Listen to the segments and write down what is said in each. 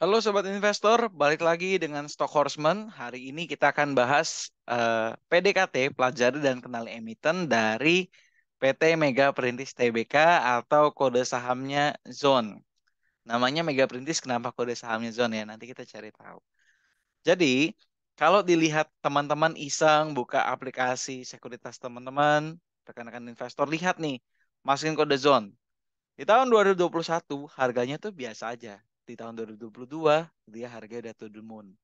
Halo Sobat Investor, balik lagi dengan Stock Horseman. Hari ini kita akan bahas PDKT, pelajari dan kenali emiten dari PT Mega Perintis Tbk atau kode sahamnya Zone. Namanya Mega Perintis, kenapa kode sahamnya Zone ya? Nanti kita cari tahu. Jadi, kalau dilihat teman-teman iseng buka aplikasi sekuritas teman-teman, rekan-rekan investor, lihat nih, masukin kode Zone. Di tahun 2021 harganya tuh biasa aja. Di tahun 2022 dia harga udah to the moon.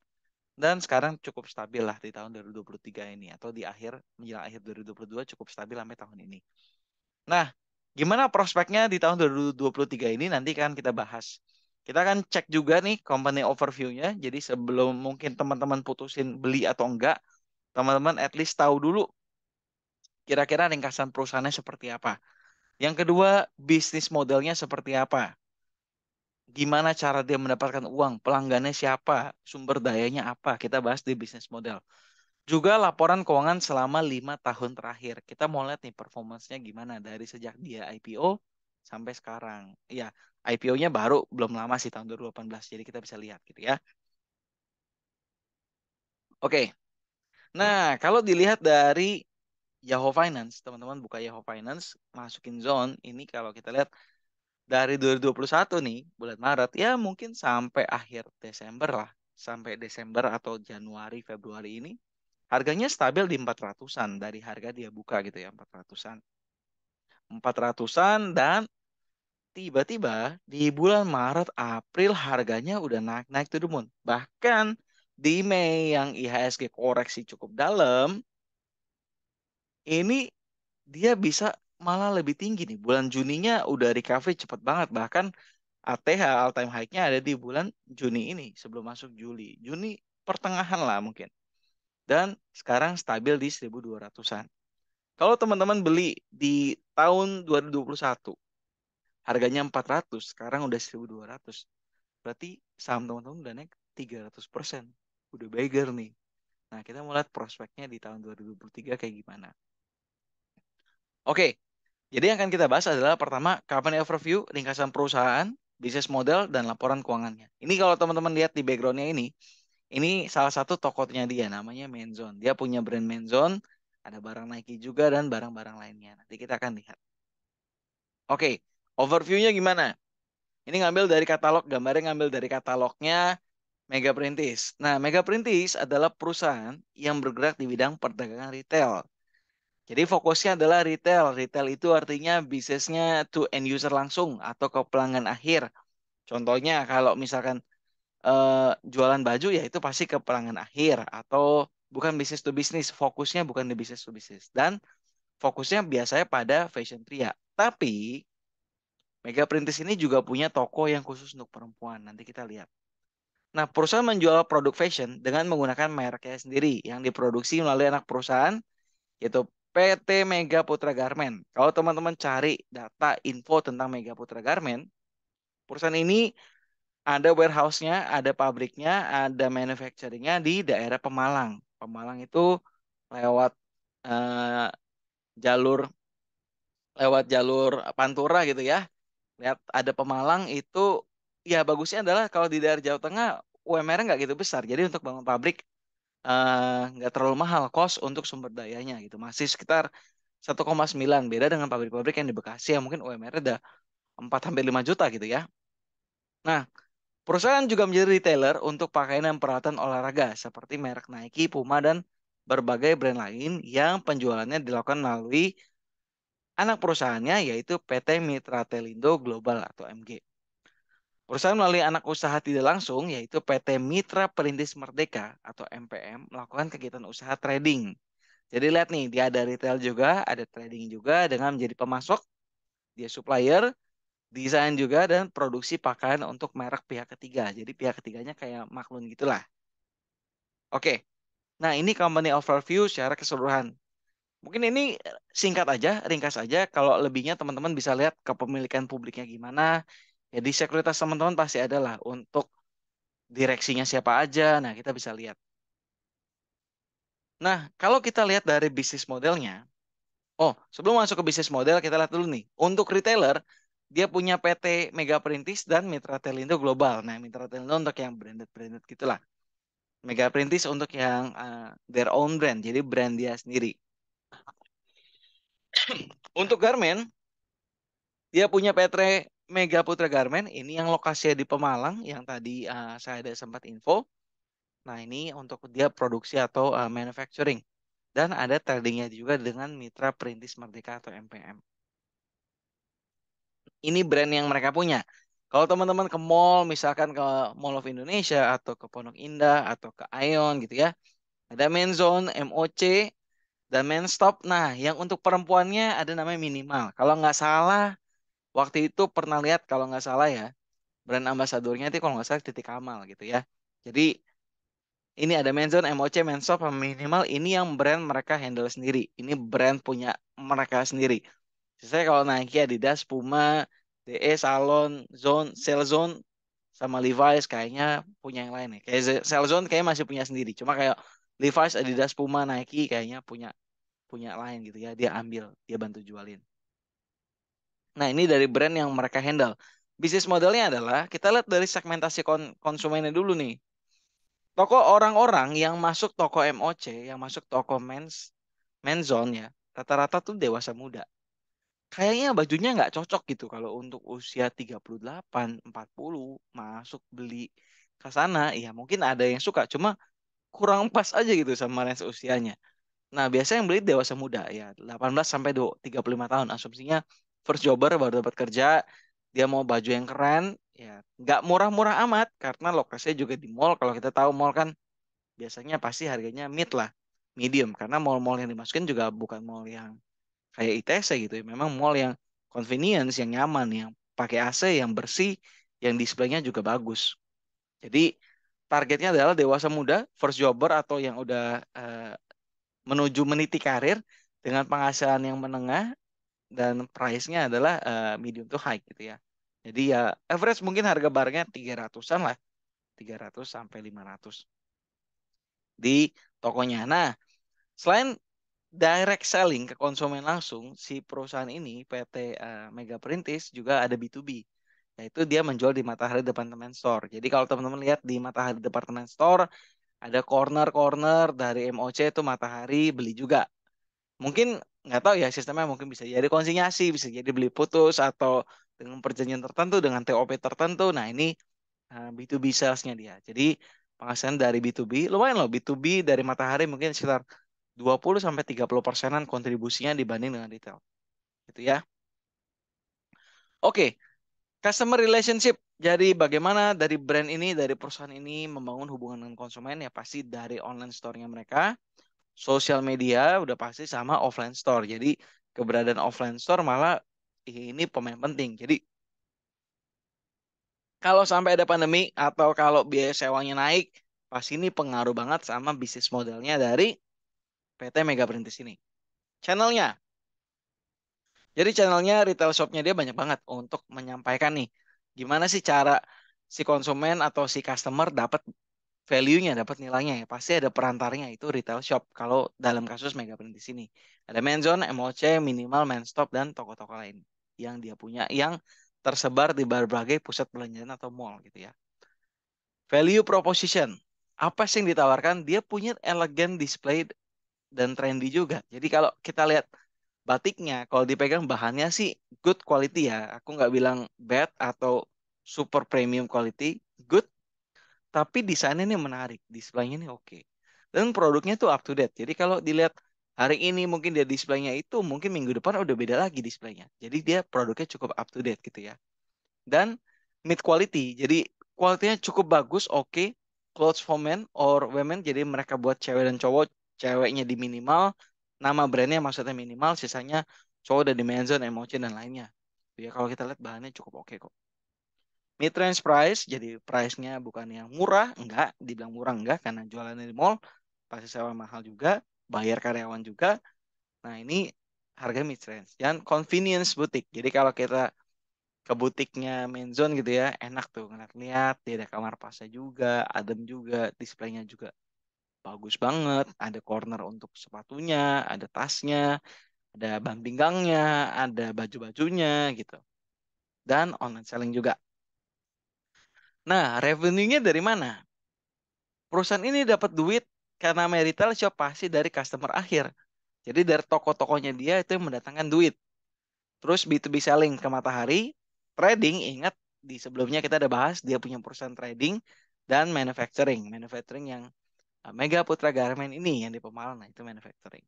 Dan sekarang cukup stabil lah di tahun 2023 ini atau di akhir menjelang akhir 2022 cukup stabil sampai tahun ini. Nah, gimana prospeknya di tahun 2023 ini nanti kan kita bahas. Kita akan cek juga nih company overview-nya. Jadi sebelum mungkin teman-teman putusin beli atau enggak, teman-teman at least tahu dulu kira-kira ringkasan perusahaannya seperti apa. Yang kedua, bisnis modelnya seperti apa. Gimana cara dia mendapatkan uang, pelanggannya siapa, sumber dayanya apa, kita bahas di bisnis model. Juga laporan keuangan selama 5 tahun terakhir. Kita mau lihat nih performance-nya gimana dari sejak dia IPO sampai sekarang. Iya, IPO-nya baru belum lama sih tahun 2018, jadi kita bisa lihat gitu ya. Oke, nah kalau dilihat dari Yahoo Finance, teman-teman buka Yahoo Finance, masukin zone, ini kalau kita lihat dari 2021 nih, bulan Maret, ya mungkin sampai akhir Desember lah. Sampai Desember atau Januari, Februari ini, harganya stabil di 400-an dari harga dia buka gitu ya, 400-an. 400-an dan tiba-tiba di bulan Maret, April harganya udah naik-naik to the moon. Bahkan di Mei yang IHSG koreksi cukup dalam, ini dia bisa malah lebih tinggi nih. Bulan Juninya udah recovery cepet banget. Bahkan ATH all time high-nya ada di bulan Juni ini sebelum masuk Juli. Juni pertengahan lah mungkin. Dan sekarang stabil di 1.200-an. Kalau teman-teman beli di tahun 2021, harganya 400, sekarang udah 1.200. Berarti saham teman-teman udah naik 300%. Udah beggar nih. Nah, kita mau lihat prospeknya di tahun 2023 kayak gimana. Oke, jadi yang akan kita bahas adalah pertama, company overview, ringkasan perusahaan, bisnis model, dan laporan keuangannya. Ini kalau teman-teman lihat di backgroundnya ini salah satu tokonya dia, namanya Menzone. Dia punya brand Menzone, ada barang Nike juga, dan barang-barang lainnya. Nanti kita akan lihat. Oke, overviewnya gimana? Ini ngambil dari katalog, gambarnya ngambil dari katalognya Mega Perintis. Nah, Mega Perintis adalah perusahaan yang bergerak di bidang perdagangan retail. Jadi fokusnya adalah retail. Retail itu artinya bisnisnya to end user langsung atau ke pelanggan akhir. Contohnya kalau misalkan jualan baju ya itu pasti ke pelanggan akhir atau bukan bisnis to bisnis. Fokusnya bukan di bisnis to bisnis dan fokusnya biasanya pada fashion pria. Tapi Mega Perintis ini juga punya toko yang khusus untuk perempuan. Nanti kita lihat. Nah, perusahaan menjual produk fashion dengan menggunakan mereknya sendiri yang diproduksi melalui anak perusahaan yaitu PT Mega Putra Garment. Kalau teman-teman cari data info tentang Mega Putra Garment, perusahaan ini ada warehouse-nya, ada pabriknya, ada manufacturing-nya di daerah Pemalang. Pemalang itu lewat eh, jalur jalur Pantura gitu ya. Lihat ada Pemalang itu ya bagusnya adalah kalau di daerah Jawa Tengah UMR nggak gitu besar. Jadi untuk bangun pabrik nggak terlalu mahal kos untuk sumber dayanya gitu. Masih sekitar 1,9 beda dengan pabrik-pabrik yang di Bekasi yang mungkin UMR udah 4 sampai 5 juta gitu ya. Nah, perusahaan juga menjadi retailer untuk pakaian dan peralatan olahraga seperti merek Nike, Puma dan berbagai brand lain yang penjualannya dilakukan melalui anak perusahaannya yaitu PT Mitra Telindo Global atau MG. Perusahaan melalui anak usaha tidak langsung yaitu PT Mitra Perintis Merdeka atau MPM melakukan kegiatan usaha trading. Jadi lihat nih, dia ada retail juga, ada trading juga dengan menjadi pemasok, dia supplier, desain juga dan produksi pakaian untuk merek pihak ketiga. Jadi pihak ketiganya kayak Maklun gitulah. Oke. Nah, ini company overview secara keseluruhan. Mungkin ini singkat aja, ringkas aja. Kalau lebihnya teman-teman bisa lihat kepemilikan publiknya gimana. Ya di sekuritas teman-teman pasti ada lah untuk direksinya siapa aja. Nah, kita bisa lihat. Nah, kalau kita lihat dari bisnis modelnya, oh, sebelum masuk ke bisnis model, kita lihat dulu nih. Untuk retailer, dia punya PT Mega Perintis dan Mitra Telindo Global. Nah, Mitra Telindo untuk yang branded-branded gitulah. Mega Perintis untuk yang their own brand, jadi brand dia sendiri. Untuk Garmen, dia punya PT Mega Putra Garmen, ini yang lokasinya di Pemalang, yang tadi saya ada sempat info. Nah, ini untuk dia produksi atau manufacturing. Dan ada tradingnya juga dengan Mitra Perintis Merdeka atau MPM. Ini brand yang mereka punya. Kalau teman-teman ke mall, misalkan ke Mall of Indonesia atau ke Pondok Indah atau ke Ion gitu ya, ada Menzone, MOC, dan Menstop. Nah, yang untuk perempuannya ada namanya Minimal. Kalau nggak salah, waktu itu pernah lihat kalau nggak salah ya, brand ambasadornya itu kalau nggak salah Titik Kamal gitu ya. Jadi ini ada Menzone, MOC, Menstop, sama Minimal. Ini yang brand mereka handle sendiri. Ini brand punya mereka sendiri. Saya kalau Nike, Adidas, Puma, DE, Salon, Zone, Cellzone, sama Levi's kayaknya punya yang lain nih. Kayak Cellzone kayaknya masih punya sendiri. Cuma kayak Levi's, Adidas, Puma, Nike kayaknya punya punya lain gitu ya. Dia ambil, dia bantu jualin. Nah, ini dari brand yang mereka handle. Bisnis modelnya adalah kita lihat dari segmentasi konsumennya dulu nih. Toko orang-orang yang masuk toko MOC, yang masuk toko Menzone ya, rata-rata tuh dewasa muda. Kayaknya bajunya nggak cocok gitu kalau untuk usia 38, 40 masuk beli ke sana. Ya mungkin ada yang suka, cuma kurang pas aja gitu sama range usianya. Nah, biasanya yang beli dewasa muda ya, 18 sampai 35 tahun. Asumsinya first jobber baru dapat kerja, dia mau baju yang keren, ya nggak murah-murah amat karena lokasinya juga di mall. Kalau kita tahu mall kan biasanya pasti harganya mid lah, medium karena mall-mall yang dimasukin juga bukan mall yang kayak ITC gitu ya. Memang mall yang convenience, yang nyaman, yang pakai AC, yang bersih, yang displaynya juga bagus. Jadi targetnya adalah dewasa muda, first jobber atau yang udah menuju meniti karir dengan penghasilan yang menengah dan price-nya adalah medium to high gitu ya. Jadi ya average mungkin harga barangnya 300-an lah, 300 sampai 500 di tokonya. Nah, selain direct selling ke konsumen langsung, si perusahaan ini PT Mega Perintis juga ada B2B, yaitu dia menjual di Matahari Department Store. Jadi kalau teman-teman lihat di Matahari Department Store ada corner-corner dari MOC itu Matahari beli juga. Mungkin nggak tahu ya sistemnya, mungkin bisa jadi konsinyasi, bisa jadi beli putus atau dengan perjanjian tertentu dengan TOP tertentu. Nah ini B2B salesnya dia. Jadi penghasilan dari B2B lumayan loh. B2B dari Matahari mungkin sekitar 20 sampai 30%-an kontribusinya dibanding dengan retail. Gitu ya. Oke, customer relationship. Jadi bagaimana dari brand ini, dari perusahaan ini membangun hubungan dengan konsumen ya pasti dari online store-nya mereka, sosial media udah pasti sama offline store. Jadi keberadaan offline store malah ini pemain penting. Jadi kalau sampai ada pandemi atau kalau biaya sewanya naik, pasti ini pengaruh banget sama bisnis modelnya dari PT Mega Perintis ini. Channelnya. Jadi channelnya retail shopnya dia banyak banget untuk menyampaikan nih gimana sih cara si konsumen atau si customer dapat value-nya, dapat nilainya ya. Pasti ada perantaranya itu retail shop kalau dalam kasus Mega Print di sini. Ada Menzone, MOC, Minimal, Menstop dan toko-toko lain yang dia punya yang tersebar di berbagai pusat perbelanjaan atau mall gitu ya. Value proposition. Apa sih yang ditawarkan? Dia punya elegan display dan trendy juga. Jadi kalau kita lihat batiknya, kalau dipegang bahannya sih good quality ya. Aku nggak bilang bad atau super premium quality, good. Tapi desainnya ini menarik, displaynya ini oke. Dan produknya tuh up to date. Jadi kalau dilihat hari ini mungkin dia displaynya itu, mungkin minggu depan udah beda lagi displaynya. Jadi dia produknya cukup up to date gitu ya. Dan mid quality, jadi kualitinya cukup bagus, oke. Clothes for men or women, jadi mereka buat cewek dan cowok, ceweknya di minimal, nama brandnya maksudnya minimal, sisanya cowok dan dimension, emoji dan lainnya. Ya kalau kita lihat bahannya cukup oke kok. Mid range price, jadi price-nya bukan yang murah, enggak, dibilang murah enggak karena jualannya di mall, pasti sewa mahal juga, bayar karyawan juga. Nah, ini harga mid range. Dan convenience boutique. Jadi kalau kita ke butiknya Menzone gitu ya, enak tuh ngeliat-liat, dia ada kamar pasnya juga, adem juga, displaynya juga bagus banget, ada corner untuk sepatunya, ada tasnya, ada band pinggangnya, ada baju-bajunya gitu. dan online selling juga. Nah, revenue-nya dari mana? Perusahaan ini dapat duit karena retail shop pasti dari customer akhir. Jadi dari toko-tokonya dia itu yang mendatangkan duit. Terus B2B selling ke Matahari, trading, ingat di sebelumnya kita ada bahas dia punya perusahaan trading dan manufacturing. Manufacturing yang Mega Putra Garment ini yang di Pemalang, nah itu manufacturing.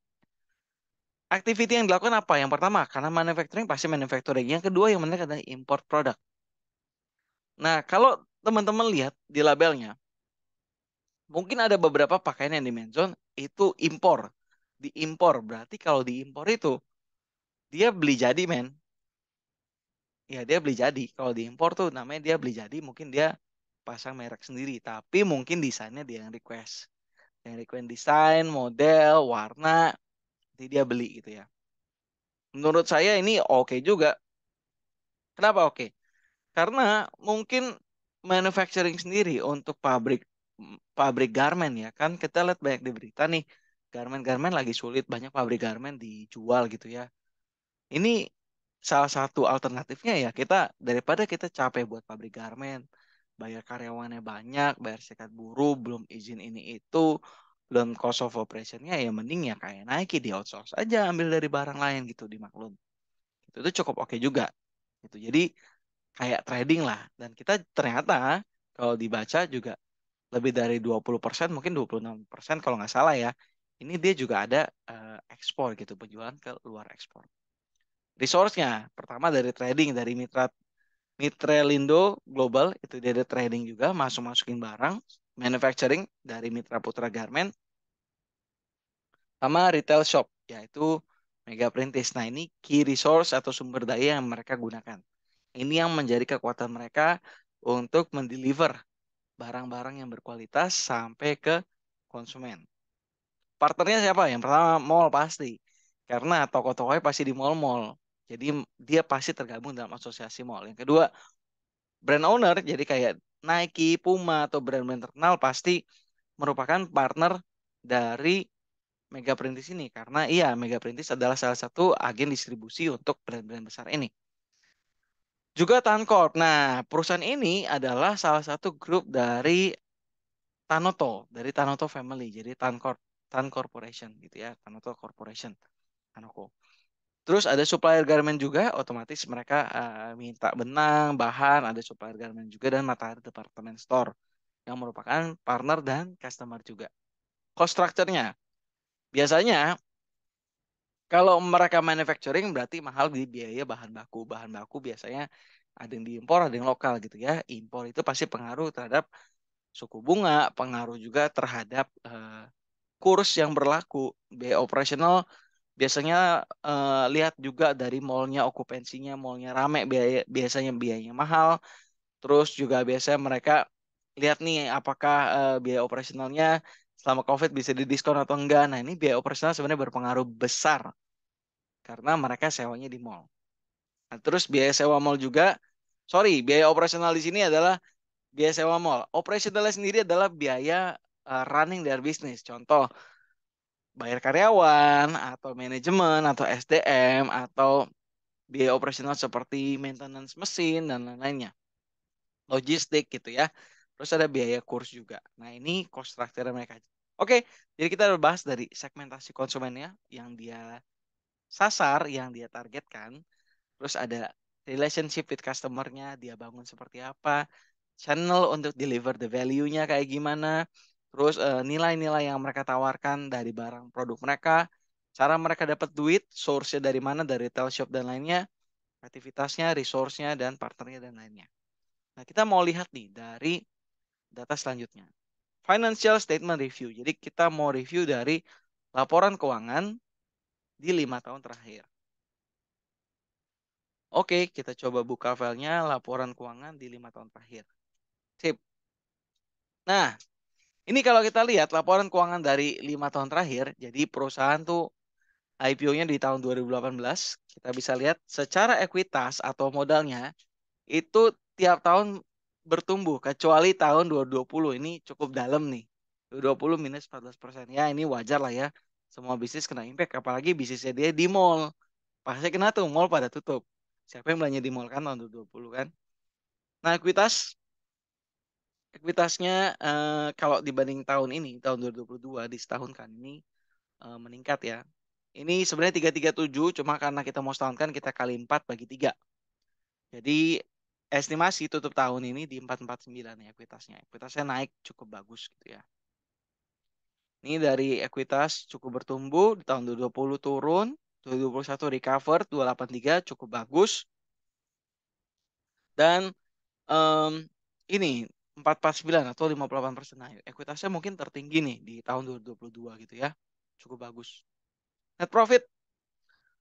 Activity yang dilakukan apa? Yang pertama, karena manufacturing pasti manufacturing. Yang kedua yang menarik adalah import produk. Nah, kalau teman-teman lihat di labelnya, mungkin ada beberapa pakaian yang dimention itu impor. Diimpor, berarti kalau diimpor itu, dia beli jadi, men. Ya, dia beli jadi. Kalau diimpor tuh namanya dia beli jadi, mungkin dia pasang merek sendiri. Tapi mungkin desainnya dia yang request. Yang request desain, model, warna, nanti dia beli gitu ya. Menurut saya ini oke juga. Kenapa oke? Karena mungkin manufacturing sendiri untuk pabrik pabrik garmen ya kan kita lihat banyak di berita nih garmen-garmen lagi sulit banyak pabrik garmen dijual gitu ya. Ini salah satu alternatifnya ya kita daripada kita capek buat pabrik garmen, bayar karyawannya banyak, bayar serikat buruh, belum izin ini itu, belum cost of operationnya ya mending ya kayak Nike di outsource aja ambil dari barang lain gitu dimaklum. Itu cukup oke juga. Gitu. Jadi kayak trading lah. Dan kita ternyata kalau dibaca juga lebih dari 20%, mungkin 26% kalau nggak salah ya. Ini dia juga ada ekspor gitu, penjualan ke luar ekspor. Resource-nya, pertama dari trading, dari Mitrelindo Global, itu dia ada trading juga, masukin barang. Manufacturing dari Mitra Putra Garment, sama retail shop, yaitu Mega Perintis. Nah ini key resource atau sumber daya yang mereka gunakan. Ini yang menjadi kekuatan mereka untuk mendeliver barang-barang yang berkualitas sampai ke konsumen. Partnernya siapa? Yang pertama mall pasti. Karena toko-tokonya pasti di mall-mall. Jadi dia pasti tergabung dalam asosiasi mall. Yang kedua, brand owner. Jadi kayak Nike, Puma, atau brand-brand terkenal pasti merupakan partner dari Mega Perintis ini. Karena iya, Mega Perintis adalah salah satu agen distribusi untuk brand-brand besar ini. Juga Tancorp. Nah, perusahaan ini adalah salah satu grup dari Tanoto Family. Jadi Tan Corporation gitu ya, Tanoto Corporation, Tanoko. Terus ada supplier garment juga, otomatis mereka minta benang, bahan, ada supplier garment juga dan Matahari Department Store yang merupakan partner dan customer juga. Cost structure-nya, biasanya kalau mereka manufacturing berarti mahal di biaya bahan baku. Bahan baku biasanya ada yang diimpor, ada yang lokal gitu ya. Impor itu pasti pengaruh terhadap suku bunga, pengaruh juga terhadap kurs yang berlaku. Biaya operasional biasanya lihat juga dari mallnya, okupansinya, mallnya rame, biasanya biayanya mahal. Terus juga biasanya mereka lihat nih apakah biaya operasionalnya selama COVID bisa didiskon atau enggak. Nah ini biaya operasional sebenarnya berpengaruh besar karena mereka sewanya di mall. Nah, terus biaya sewa mall juga, sorry, biaya operasional di sini adalah biaya sewa mall. Operasionalnya sendiri adalah biaya running their business. Contoh, bayar karyawan, atau manajemen, atau SDM, atau biaya operasional seperti maintenance mesin, dan lain-lainnya. Logistik gitu ya. Terus ada biaya kurs juga. Nah ini cost structure mereka. Oke, jadi kita udah bahas dari segmentasi konsumennya, yang dia sasar, yang dia targetkan. Terus ada relationship with customer-nya, dia bangun seperti apa, channel untuk deliver the value-nya kayak gimana, terus nilai-nilai yang mereka tawarkan dari barang produk mereka, cara mereka dapat duit, source-nya dari mana, dari retail shop dan lainnya, aktivitasnya, resource-nya, dan partnernya dan lainnya. Nah, kita mau lihat nih dari data selanjutnya. Financial Statement Review. Jadi kita mau review dari laporan keuangan di 5 tahun terakhir. Oke, kita coba buka filenya laporan keuangan di 5 tahun terakhir. Sip. Nah, ini kalau kita lihat laporan keuangan dari 5 tahun terakhir, jadi perusahaan tuh IPO-nya di tahun 2018, kita bisa lihat secara ekuitas atau modalnya itu tiap tahun bertumbuh, kecuali tahun 2020 ini cukup dalam nih. 2020 minus 14%. Ya ini wajar lah ya, semua bisnis kena impact, apalagi bisnisnya dia di mall. Pasti kena tuh, mall pada tutup. Siapa yang belanja di mall kan tahun 2020 kan? Nah, ekuitasnya kalau dibanding tahun ini, tahun 2022 di setahun kan ini meningkat ya. Ini sebenarnya 337, cuma karena kita mau setahun kan kita kali 4 bagi 3. Jadi estimasi tutup tahun ini di 449 ya ekuitasnya. Ekuitasnya naik cukup bagus gitu ya. Ini dari ekuitas cukup bertumbuh di tahun 2020 turun, 2021 recover 283 cukup bagus dan em, ini 449 atau 58%. Nah, ekuitasnya mungkin tertinggi nih di tahun 2022 gitu ya. Cukup bagus. Net profit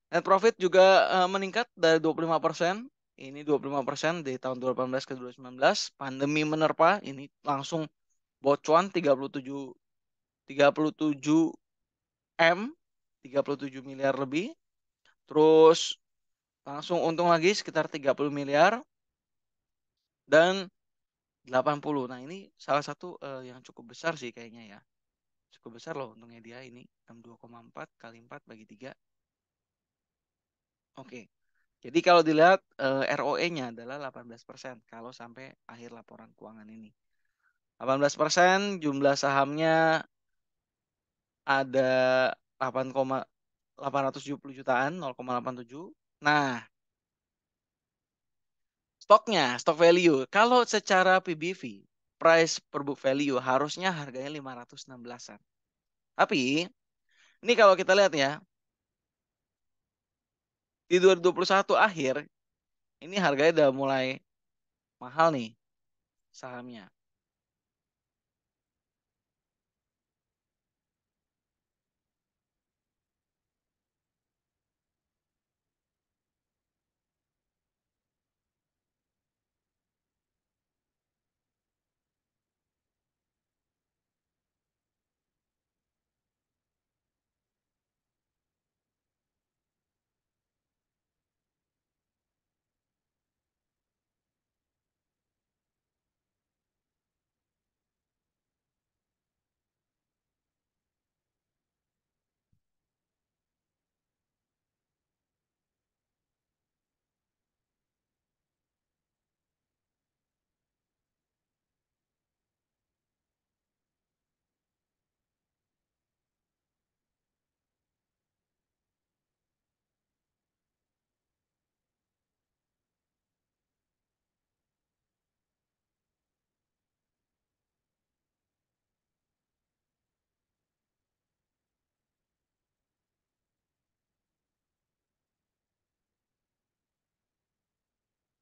Net profit juga meningkat dari 25%. Ini 25% dari tahun 2018 ke 2019. Pandemi menerpa, ini langsung bocuan 37 M, 37 miliar lebih. Terus langsung untung lagi sekitar 30 miliar dan 80. Nah, ini salah satu yang cukup besar sih kayaknya ya. Cukup besar loh untungnya dia ini. 62,4 kali 4 bagi 3. Oke. Jadi kalau dilihat ROE-nya adalah 18% kalau sampai akhir laporan keuangan ini. 18% jumlah sahamnya ada 8,870 jutaan, 0,87. Nah, stok value. Kalau secara PBV, price per book value harusnya harganya 516-an. Tapi ini kalau kita lihat ya, di 2021 akhir ini harganya udah mulai mahal nih sahamnya.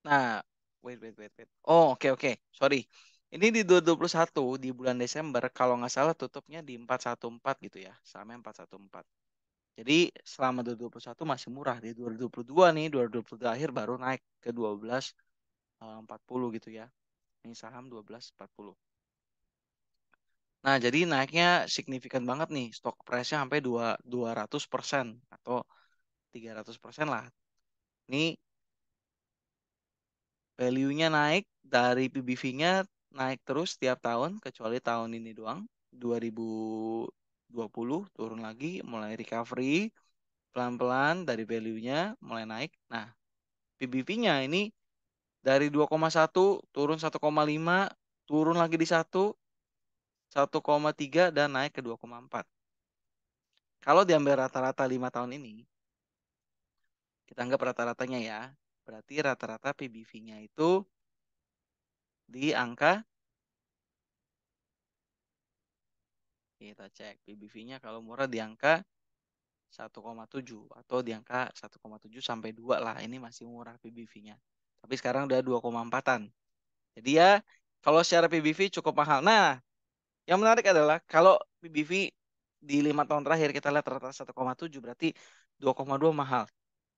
Nah, wait. Oh, oke. Sorry. Ini di 2021 di bulan Desember kalau nggak salah tutupnya di 414 gitu ya. Sahamnya 414. Jadi selama 2021 masih murah. Di 2022 nih, 2022 akhir baru naik ke 12,40 gitu ya. Ini saham 12,40. Nah, jadi naiknya signifikan banget nih. Stock price-nya sampai 200% atau 300% lah. Ini value-nya naik dari PBV-nya naik terus tiap tahun kecuali tahun ini doang 2020 turun lagi mulai recovery pelan-pelan dari value-nya mulai naik. Nah, PBV-nya ini dari 2,1 turun 1,5 turun lagi di 1,3 dan naik ke 2,4. Kalau diambil rata-rata 5 tahun ini, kita anggap rata-ratanya ya. Berarti rata-rata PBV-nya itu di angka kita cek PBV-nya kalau murah di angka 1,7 atau di angka 1,7 sampai 2 lah. Ini masih murah PBV-nya. Tapi sekarang udah 2,4-an. Jadi ya kalau secara PBV cukup mahal. Nah, yang menarik adalah kalau PBV di 5 tahun terakhir kita lihat rata-rata 1,7 berarti 2,2 mahal.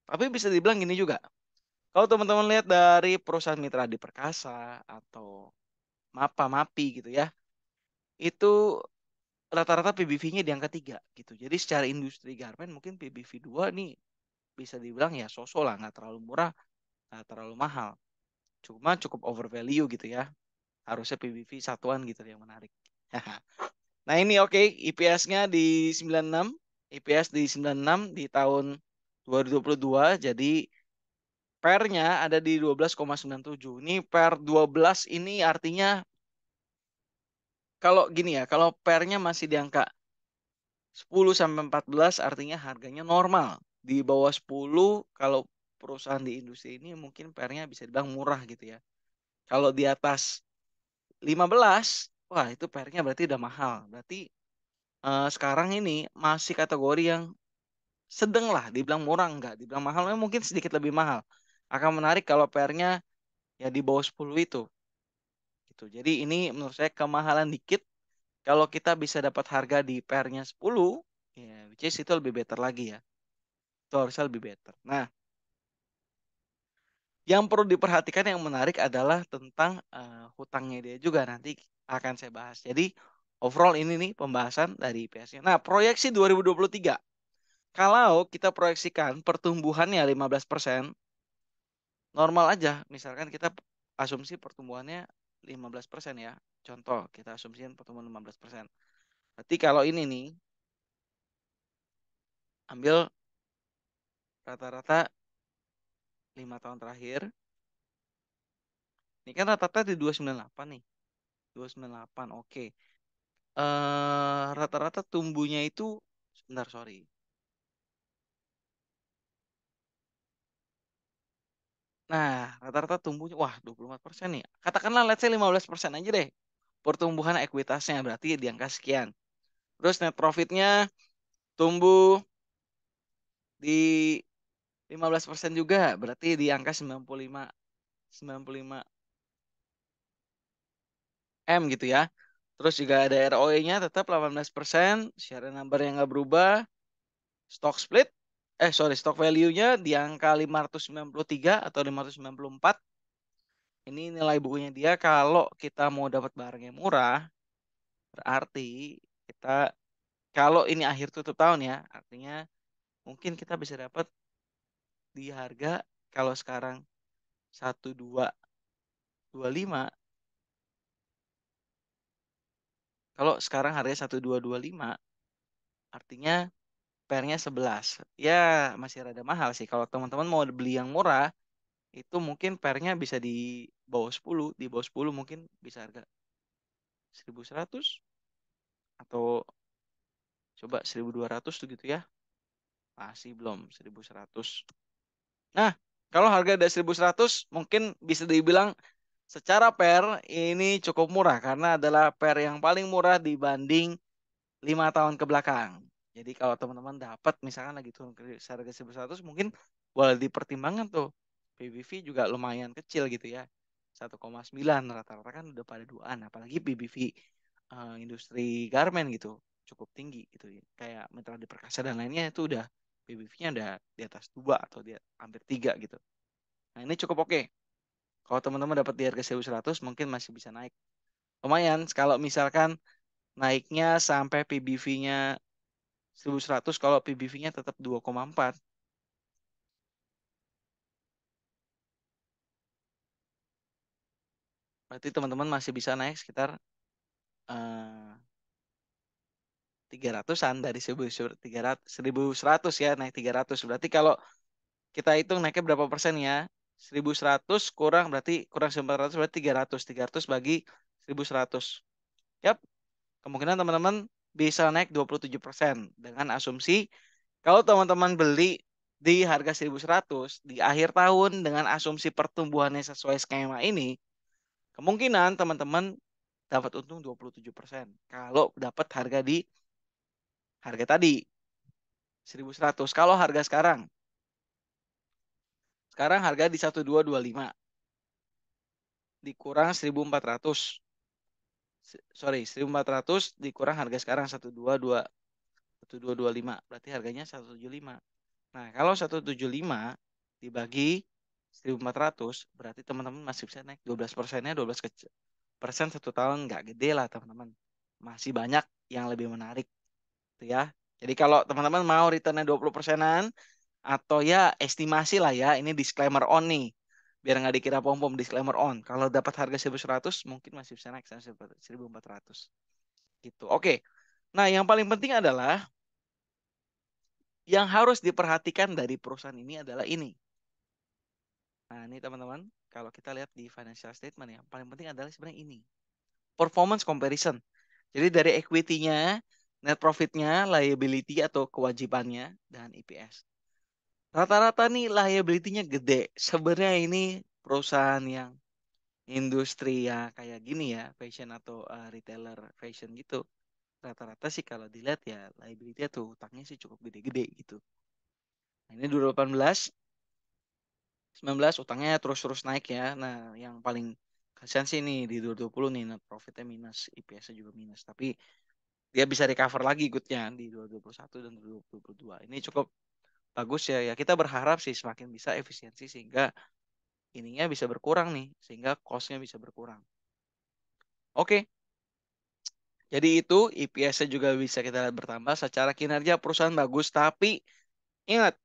Tapi bisa dibilang gini juga. Kalau teman-teman lihat dari perusahaan mitra di Perkasa atau Mapi gitu ya. Itu rata-rata PBV-nya di angka 3 gitu. Jadi secara industri garment mungkin PBV 2 nih bisa dibilang ya sosok lah, nggak terlalu murah, nggak terlalu mahal. Cuma cukup over value gitu ya. Harusnya PBV satuan gitu yang menarik. Nah ini oke, IPS-nya di 96, IPS di 96 di tahun 2022, jadi Pairnya ada di 12,97. Ini pair 12 ini artinya kalau gini ya, kalau pairnya masih di angka 10 sampai 14 artinya harganya normal. Di bawah 10 kalau perusahaan di industri ini mungkin pairnya bisa dibilang murah gitu ya. Kalau di atas 15, wah itu pairnya berarti udah mahal. Berarti sekarang ini masih kategori yang sedang lah, dibilang murah enggak, dibilang mahal memang mungkin sedikit lebih mahal. Akan menarik kalau pairnya ya di bawah 10 itu gitu. Jadi ini menurut saya kemahalan dikit. Kalau kita bisa dapat harga di pairnya 10, ya which is itu lebih better lagi ya. Itu harusnya lebih better. Nah, yang perlu diperhatikan yang menarik adalah tentang hutangnya dia juga nanti akan saya bahas. Jadi overall ini nih pembahasan dari IPS-nya. Nah, proyeksi 2023. Kalau kita proyeksikan pertumbuhannya 15%, normal aja. Misalkan kita asumsi pertumbuhannya 15% ya. Contoh, kita asumsikan pertumbuhan 15%. Berarti kalau ini nih, ambil rata-rata 5 tahun terakhir. Ini kan rata-rata di 298 nih. 298, oke. Rata-rata tumbuhnya itu, sebentar, sorry. Nah, rata-rata tumbuhnya, wah 24% nih. Katakanlah let's say 15% aja deh. Pertumbuhan ekuitasnya berarti di angka sekian. Terus net profitnya tumbuh di 15% juga, berarti di angka 95 M gitu ya. Terus juga ada ROE-nya tetap 18%, share number yang nggak berubah, stock split, stock value-nya di angka 593 atau 594. Ini nilai bukunya dia kalau kita mau dapat barang yang murah, berarti kita kalau ini akhir tutup tahun ya, artinya mungkin kita bisa dapat di harga kalau sekarang 1225. Kalau sekarang harganya 1225, artinya pairnya 11. Ya, masih rada mahal sih. Kalau teman-teman mau beli yang murah, itu mungkin pairnya bisa di bawah 10. Di bawah 10 mungkin bisa harga 1100 atau coba 1200 tuh gitu ya. Masih belum 1100. Nah, kalau harga ada 1100 mungkin bisa dibilang secara pair ini cukup murah karena adalah pair yang paling murah dibanding 5 tahun ke belakang. Jadi kalau teman-teman dapat misalkan lagi turun ke harga 1100 mungkin boleh dipertimbangkan tuh. PBV juga lumayan kecil gitu ya. 1,9 rata-rata kan udah pada duaan. Apalagi PBV industri garmen gitu cukup tinggi gitu ya. Kayak Mitra Perkasa dan lainnya itu udah PBV-nya udah di atas 2 atau di hampir 3 gitu. Nah ini cukup oke. Kalau teman-teman dapat di harga 1100 mungkin masih bisa naik. Lumayan kalau misalkan naiknya sampai PBV-nya 1100 kalau PBV-nya tetap 2,4. Berarti teman-teman masih bisa naik sekitar 300-an dari 1100 ya, naik 300. Berarti kalau kita hitung naiknya berapa persen ya? 1100 kurang berarti kurang 900 berarti 300. 300 bagi 1100. Yap, kemungkinan teman-teman bisa naik 27% dengan asumsi kalau teman-teman beli di harga 1100 di akhir tahun dengan asumsi pertumbuhannya sesuai skema ini, kemungkinan teman-teman dapat untung 27% kalau dapat harga di harga tadi 1100. Kalau harga sekarang harga di 1225 dikurang 1400. Sorry, 1400 dikurang harga sekarang 1225. Berarti harganya 175. Nah, kalau 175 dibagi 1400 berarti teman-teman masih bisa naik 12 persennya 12 persen 1 tahun, nggak gede lah teman-teman. Masih banyak yang lebih menarik gitu ya. Jadi kalau teman-teman mau returnnya 20 persenan atau ya estimasi lah ya, ini disclaimer on nih. Biar nggak dikira pom-pom, disclaimer on. Kalau dapat harga 1100 mungkin masih bisa naik sampai 1400 gitu. Oke. Nah, yang paling penting adalah yang harus diperhatikan dari perusahaan ini adalah ini. Nah, ini teman-teman, kalau kita lihat di financial statement yang paling penting adalah sebenarnya ini. Performance comparison. Jadi dari equity-nya, net profit-nya, liability atau kewajibannya, dan EPS. Rata-rata nih liability-nya gede. Sebenarnya ini perusahaan yang industri ya kayak gini ya, fashion atau retailer fashion gitu. Rata-rata sih kalau dilihat ya liability atau utangnya sih cukup gede-gede gitu. Nah, ini 2018, 19 utangnya terus-terus naik ya. Nah, yang paling kasihan sih nih di 2020 nih net profitnya minus, EPS-nya juga minus. Tapi dia bisa recover lagi goodnya di 2021 dan 2022. Ini cukup bagus ya. Ya kita berharap sih semakin bisa efisiensi sehingga ininya bisa berkurang nih. Sehingga cost-nya bisa berkurang. Oke, jadi itu EPS-nya juga bisa kita lihat bertambah. Secara kinerja perusahaan bagus. Tapi ingat,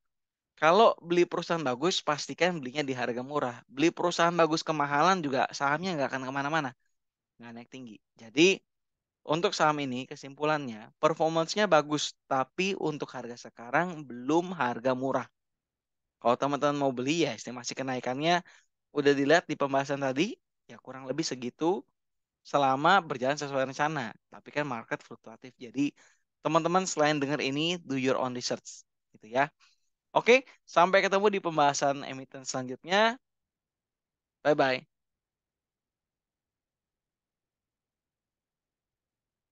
kalau beli perusahaan bagus, pastikan belinya di harga murah. Beli perusahaan bagus kemahalan juga sahamnya nggak akan kemana-mana. Nggak naik tinggi. Jadi untuk saham ini kesimpulannya, performance-nya bagus. Tapi untuk harga sekarang belum harga murah. Kalau teman-teman mau beli ya estimasi kenaikannya udah dilihat di pembahasan tadi. Ya kurang lebih segitu selama berjalan sesuai rencana. Tapi kan market fluktuatif. Jadi teman-teman selain dengar ini, do your own research. Gitu ya. Oke, sampai ketemu di pembahasan emiten selanjutnya. Bye-bye.